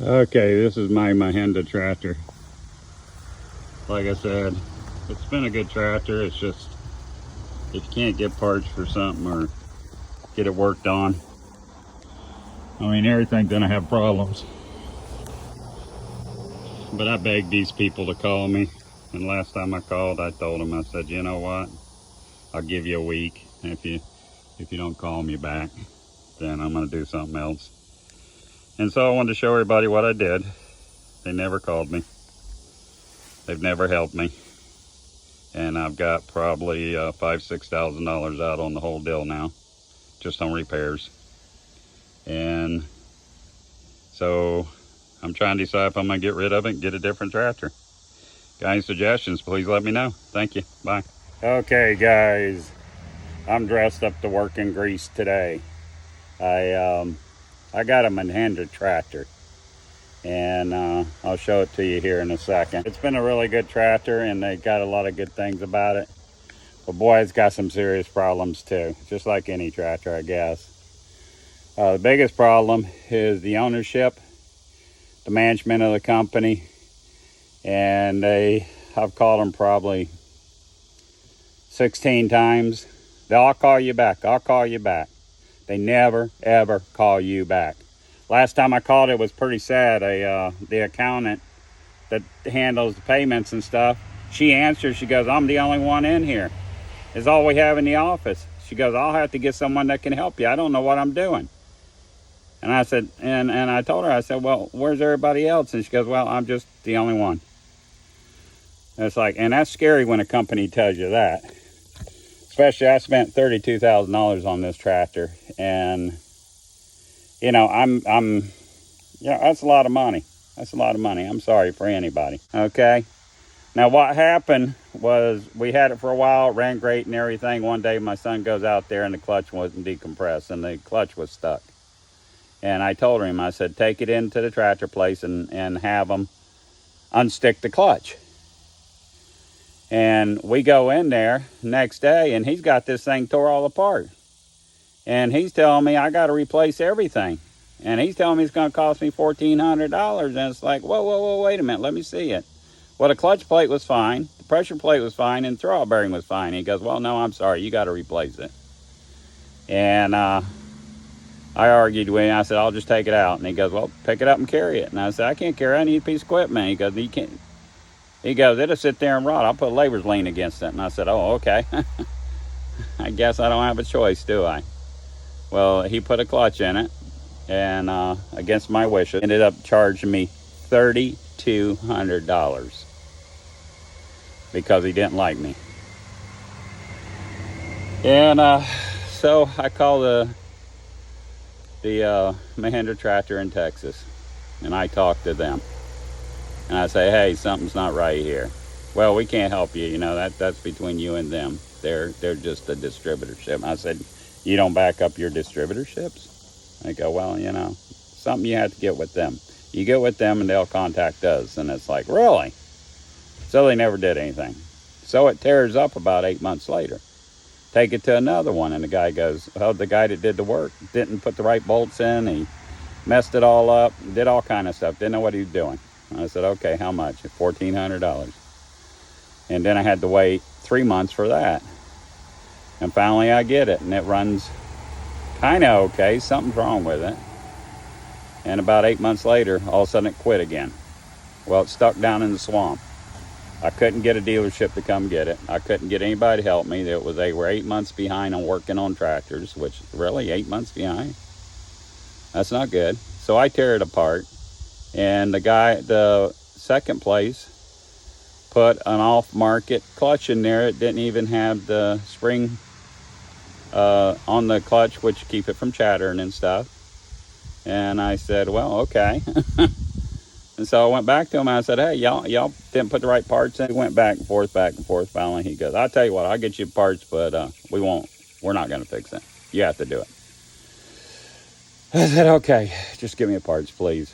Okay, this is my Mahindra Tractor. Like I said, it's been a good tractor. It's just, if you can't get parts for something or get it worked on, I mean, everything's gonna have problems. But I begged these people to call me. And last time I called, I told them, I said, you know what? I'll give you a week. And if you don't call me back, then I'm gonna do something else. And so I wanted to show everybody what I did. They never called me. They've never helped me. And I've got probably $5,000–6,000 out on the whole deal now, just on repairs. And so I'm trying to decide if I'm gonna get rid of it and get a different tractor. Got any suggestions, please let me know. Thank you, bye. Okay guys, I'm dressed up to work in grease today. I got a Mahindra Tractor, and I'll show it to you here in a second. It's been a really good tractor, and they got a lot of good things about it. But boy, it's got some serious problems too, just like any tractor, I guess. The biggest problem is the ownership, the management of the company, and I've called them probably 16 times. I'll call you back, I'll call you back. They never, ever call you back. Last time I called, it was pretty sad. The accountant that handles the payments and stuff, she answers, she goes, I'm the only one in here. It's all we have in the office. She goes, I'll have to get someone that can help you. I don't know what I'm doing. And I said, and I told her, I said, well, where's everybody else? And she goes, well, I'm just the only one. And it's like, and that's scary when a company tells you that. Especially, I spent $32,000 on this tractor, and you know, that's a lot of money. That's a lot of money. I'm sorry for anybody. Okay. Now, what happened was we had it for a while, it ran great and everything. One day, my son goes out there and the clutch wasn't decompressed, and the clutch was stuck. And I told him, I said, take it into the tractor place and have them unstick the clutch. And we go in there next day, and he's got this thing tore all apart. And he's telling me I got to replace everything. And he's telling me it's going to cost me $1,400. And it's like, whoa, wait a minute, let me see it. Well, the clutch plate was fine, the pressure plate was fine, and the throttle bearing was fine. He goes, well, no, I'm sorry, you got to replace it. And I argued with him. I said, I'll just take it out. And he goes, well, pick it up and carry it. And I said, I can't carry it, I need a piece of equipment. He goes, you can't. He goes, it'll sit there and rot. I'll put a labor's lien against it. And I said, oh, okay. I guess I don't have a choice, do I? Well, he put a clutch in it, and against my wishes, ended up charging me $3,200 because he didn't like me. And so I called the Mahindra Tractor in Texas, and I talked to them. And I say, hey, something's not right here. Well, we can't help you. You know, that's between you and them. They're just a distributorship. I said, you don't back up your distributorships? They go, well, you know, something you have to get with them. You get with them and they'll contact us. And it's like, really? So they never did anything. So it tears up about 8 months later. Take it to another one, and the guy goes, well, the guy that did the work didn't put the right bolts in. He messed it all up, did all kind of stuff, didn't know what he was doing. I said, okay, how much? $1,400. And then I had to wait 3 months for that. And finally I get it, and it runs kind of okay. Something's wrong with it. And about 8 months later, all of a sudden it quit again. Well, it's stuck down in the swamp. I couldn't get a dealership to come get it. I couldn't get anybody to help me. They were 8 months behind on working on tractors, which really 8 months behind. That's not good. So I tear it apart. And the second place, put an off-market clutch in there. It didn't even have the spring on the clutch, which keep it from chattering and stuff. And I said, well, okay. And so I went back to him. And I said, hey, y'all didn't put the right parts in. We went back and forth. Finally, he goes, I'll tell you what, I'll get you parts, but we're not going to fix it. You have to do it. I said, okay, just give me parts, please.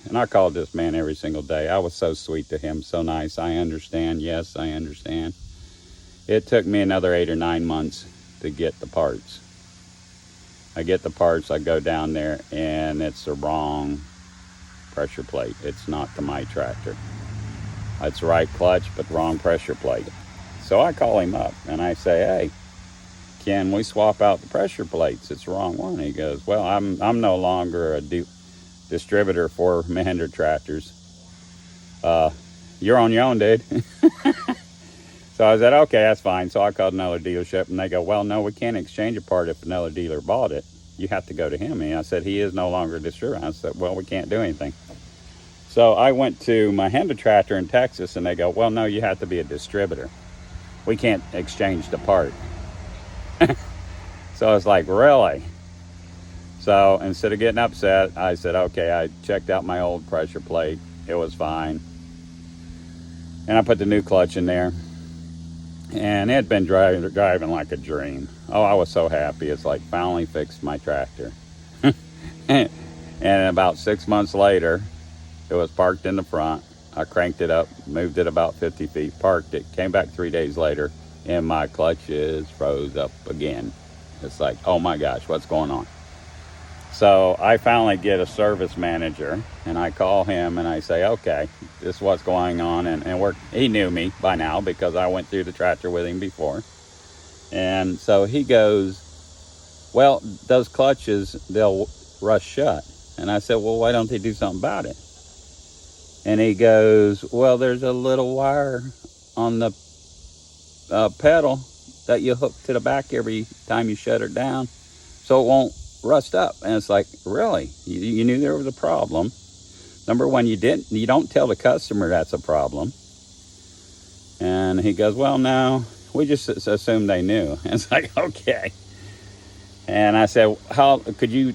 And I called this man every single day. I was so sweet to him, so nice. I understand. Yes, I understand. It took me another 8 or 9 months to get the parts. I get the parts, I go down there, and it's the wrong pressure plate. It's not to my tractor. It's the right clutch, but the wrong pressure plate. So I call him up and I say, hey, can we swap out the pressure plates? It's the wrong one. He goes, well, I'm no longer a distributor for Mahindra Tractors. You're on your own, dude. So I said, okay, that's fine. So I called another dealership, and they go, well, no, we can't exchange a part if another dealer bought it. You have to go to him. And I said, he is no longer a distributor. I said, well, we can't do anything. So I went to Mahindra Tractor in Texas, and they go, well, no, you have to be a distributor. We can't exchange the part. So I was like, really? So instead of getting upset, I said, okay, I checked out my old pressure plate. It was fine. And I put the new clutch in there. And it had been driving like a dream. Oh, I was so happy. It's like finally fixed my tractor. And about 6 months later, it was parked in the front. I cranked it up, moved it about 50 feet, parked it, came back 3 days later, and my clutches froze up again. It's like, oh my gosh, what's going on? So I finally get a service manager, and I call him and I say, okay, this is what's going on. And he knew me by now because I went through the tractor with him before. And so he goes, well, those clutches, they'll rust shut. And I said, well, why don't they do something about it? And he goes, well, there's a little wire on the pedal that you hook to the back every time you shut it down, so it won't rust up. And it's like, really? You knew there was a problem. Number one, you don't tell the customer that's a problem. And he goes, well, no, we just assumed they knew. And it's like, okay. And I said, how could you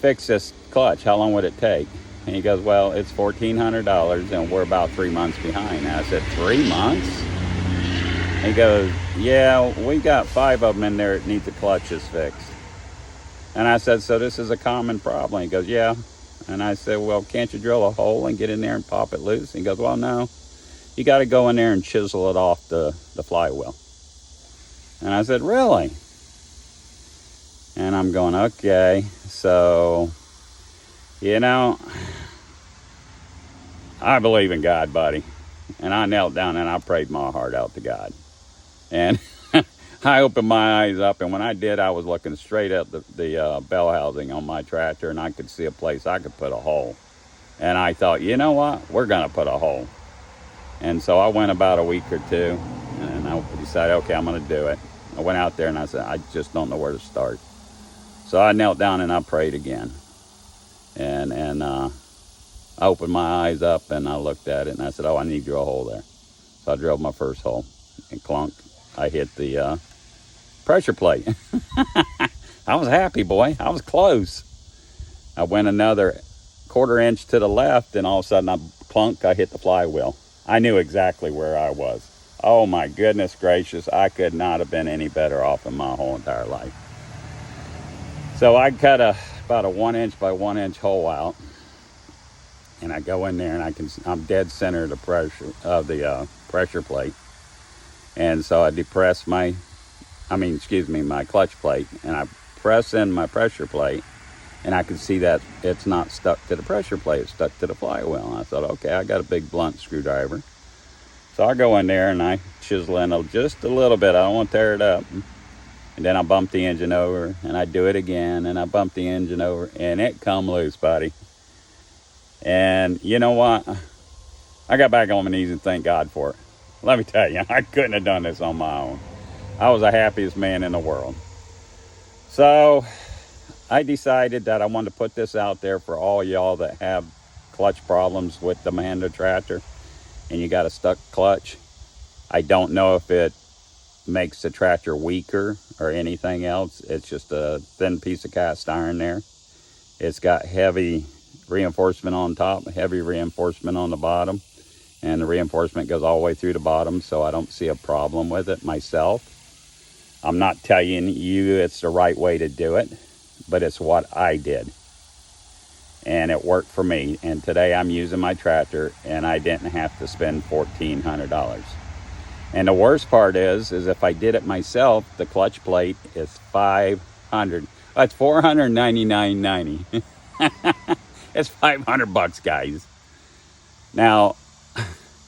fix this clutch? How long would it take? And he goes, well, it's $1,400 and we're about 3 months behind. And I said, 3 months? He goes, yeah, we got 5 of them in there that need the clutches fixed. And I said, so this is a common problem? He goes, yeah. And I said, well, can't you drill a hole and get in there and pop it loose? And he goes, well, no. You got to go in there and chisel it off the flywheel. And I said, really? And I'm going, okay. So, I believe in God, buddy. And I knelt down and I prayed my heart out to God. And I opened my eyes up, and when I did, I was looking straight at the bell housing on my tractor, and I could see a place I could put a hole. And I thought, you know what? We're going to put a hole. And so I went about a week or two, and I decided, okay, I'm going to do it. I went out there, and I said, I just don't know where to start. So I knelt down, and I prayed again. And I opened my eyes up, and I looked at it, and I said, oh, I need to drill a hole there. So I drilled my first hole, and clunk, I hit the pressure plate. I was happy, boy. I was close. I went another 1/4 inch to the left, and all of a sudden, I hit the flywheel. I knew exactly where I was. Oh my goodness gracious, I could not have been any better off in my whole entire life. So I cut about a 1 inch by 1 inch hole out, and I go in there, and I'm dead center of the pressure plate. And so I depress my clutch plate, and I press in my pressure plate, and I could see that it's not stuck to the pressure plate, it's stuck to the flywheel. And I thought, okay, I got a big blunt screwdriver. So I go in there and I chisel in just a little bit. I don't want to tear it up. And then I bump the engine over, and I do it again, and I bump the engine over, and it come loose, buddy. And you know what? I got back on my knees and thank God for it. Let me tell you, I couldn't have done this on my own. I was the happiest man in the world. So I decided that I wanted to put this out there for all y'all that have clutch problems with the Mahindra Tractor and you got a stuck clutch. I don't know if it makes the tractor weaker or anything else. It's just a thin piece of cast iron there. It's got heavy reinforcement on top, heavy reinforcement on the bottom, and the reinforcement goes all the way through the bottom, so I don't see a problem with it myself. I'm not telling you it's the right way to do it, but it's what I did. And it worked for me. And today I'm using my tractor, and I didn't have to spend $1,400. And the worst part is if I did it myself, the clutch plate is $500. That's $499.90. It's 500 bucks, guys. Now,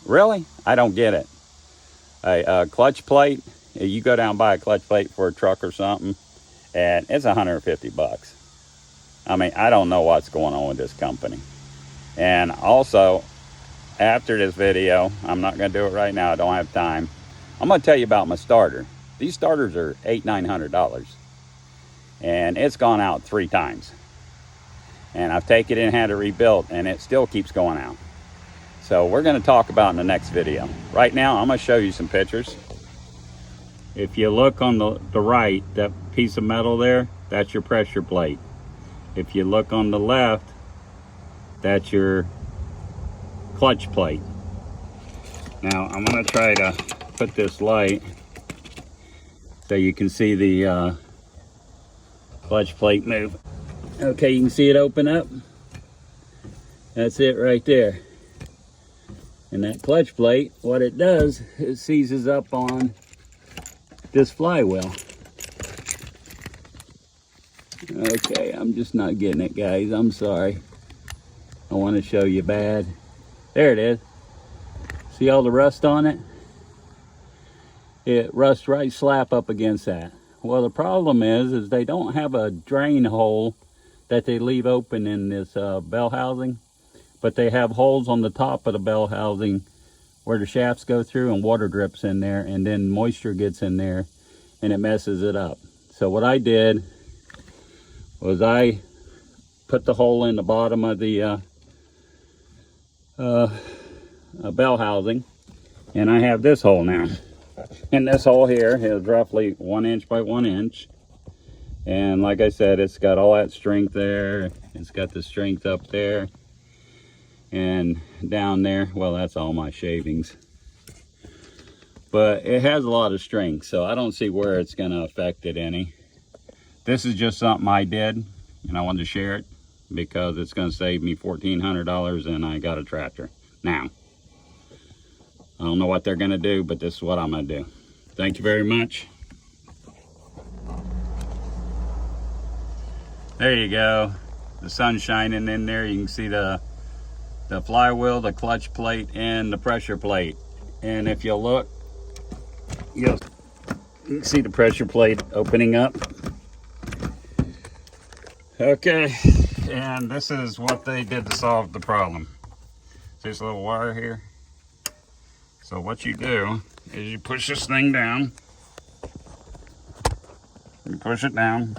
really? I don't get it. A clutch plate, you go down and buy a clutch plate for a truck or something, and it's 150 bucks. I mean, I don't know what's going on with this company. And also, after this video, I'm not going to do it right now. I don't have time. I'm going to tell you about my starter. These starters are $800-900, and it's gone out 3 times. And I've taken it and had it rebuilt, and it still keeps going out. So we're going to talk about in the next video. Right now, I'm going to show you some pictures. If you look on the right, that piece of metal there, that's your pressure plate. If you look on the left, that's your clutch plate. Now I'm going to try to put this light so you can see the clutch plate move. Okay, you can see it open up. That's it right there. And that clutch plate, what it does, it seizes up on this flywheel. Okay, I'm just not getting it, guys. I'm sorry. I want to show you bad. There it is. See all the rust on it? It rusts right slap up against that. Well, the problem is they don't have a drain hole that they leave open in this bell housing, but they have holes on the top of the bell housing where the shafts go through, and water drips in there, and then moisture gets in there and it messes it up. So what I did was I put the hole in the bottom of the bell housing, and I have this hole now. And this hole here is roughly 1 inch by 1 inch. And like I said, it's got all that strength there. It's got the strength up there. And down there, well, that's all my shavings. But it has a lot of strength, so I don't see where it's going to affect it any. This is just something I did, and I wanted to share it because it's going to save me $1,400, and I got a tractor. Now, I don't know what they're going to do, but this is what I'm going to do. Thank you very much. There you go. The sun's shining in there. You can see the flywheel, the clutch plate, and the pressure plate. And if you look, you can see the pressure plate opening up. Okay, and this is what they did to solve the problem. This little wire here. So what you do is you push this thing down. You push it down,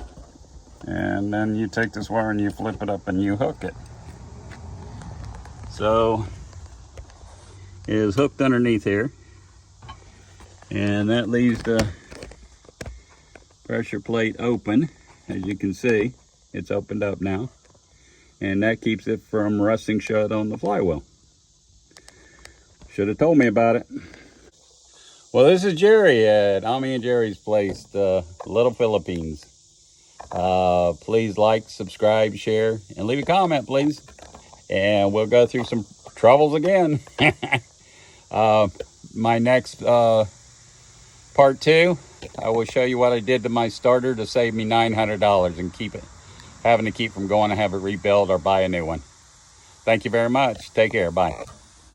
and then you take this wire and you flip it up and you hook it. So it is hooked underneath here, and that leaves the pressure plate open. As you can see, it's opened up now, and that keeps it from rusting shut on the flywheel. Should have told me about it. Well, this is Jerry at Ami and Jerry's place, the Little Philippines. Please like, subscribe, share, and leave a comment, please. And we'll go through some troubles again. My next part 2, I will show you what I did to my starter to save me $900 and having to keep from going and have it rebuilt or buy a new one. Thank you very much. Take care. Bye.